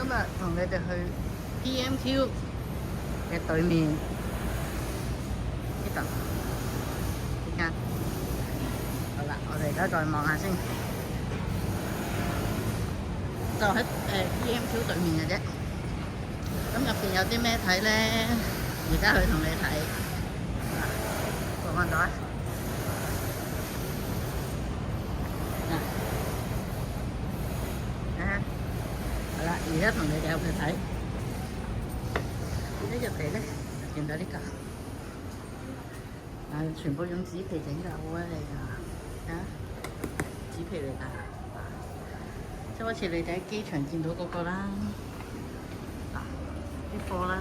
日同你哋去 PMQ 嘅對面呢度呢間。好啦，我哋而家再望下先，就喺PMQ 對面嘅啫。咁入邊有啲咩睇咧？而家去同你睇。過翻咗啊！好啦，而家同你哋入去睇。一入嚟咧，見到呢個，全部用紙皮整㗎，好威嚟㗎，紙皮嚟㗎，即係好似你哋喺機場見到嗰個啦，啲貨啦，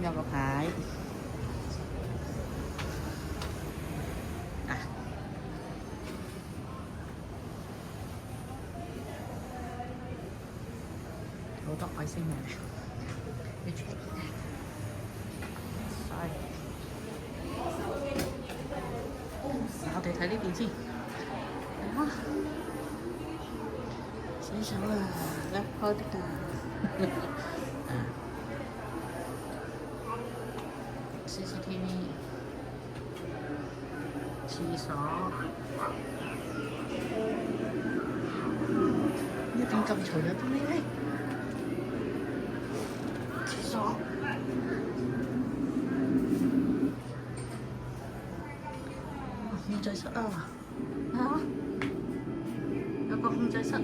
有個牌，好多海鮮嘅。我哋睇呢邊先，洗手啊，甩開啲㗎，CCTV， 廁所，呢邊咁嘈有啲咩咧？廁所。控制室啊！有個控制室啊！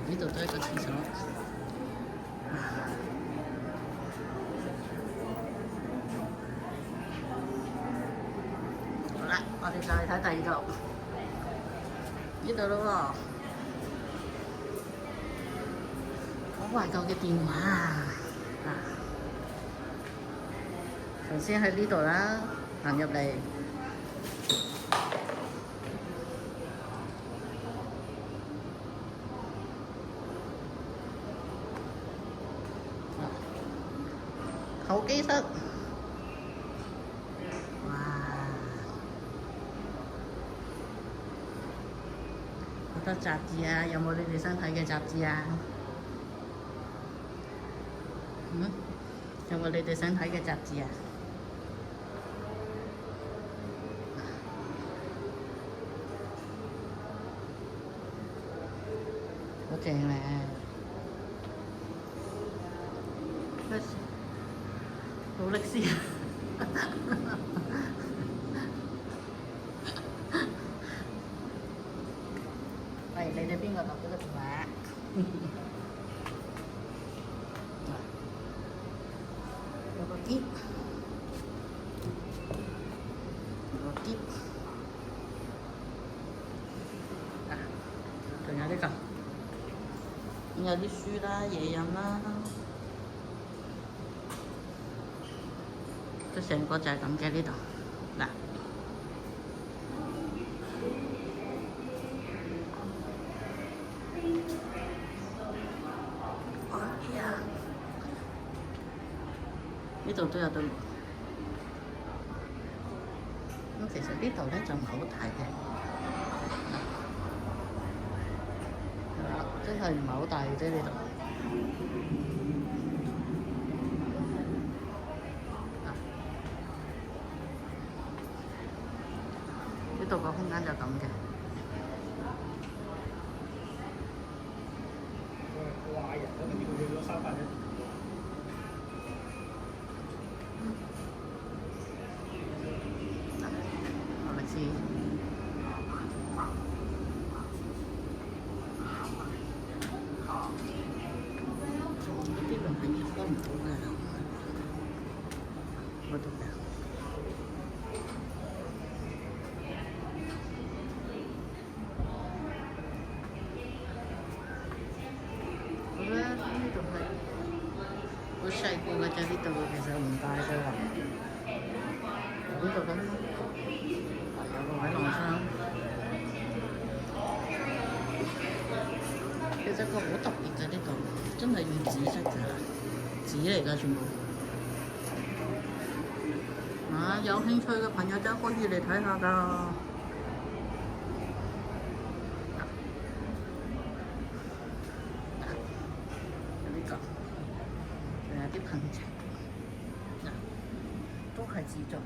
呢度都係個廁所。我哋就去睇第二度，呢度咯喎，好懷舊嘅電話啊！首先喺呢度啦，行入嚟，候機室。好多雜誌啊！有冇你哋想睇嘅雜誌啊？有冇你哋想睇嘅雜誌啊？好正咧！勞力士。喂，你哋邊個落咗個電話？有個篋，仲有呢個，有啲書啦、嘢飲啦，都成個就係咁嘅呢度，嗱。呢度都有對門，咁其實呢度咧就唔係好大嘅，真係唔係好大嘅啫呢度。呢度個空間就咁嘅。壞人咁樣要去咗3分一。啲人係分唔到㗎，我懂得。好啦，呢度係好細個嘅啫，呢度其實唔大㗎。呢度咁，有個位晾衫。其實個好特別嘅呢度，真係要紙質㗎，紙嚟㗎全部。啊，有興趣嘅朋友就可以嚟睇下㗎。有呢個，仲有啲噴漆，嗱，都係紙做。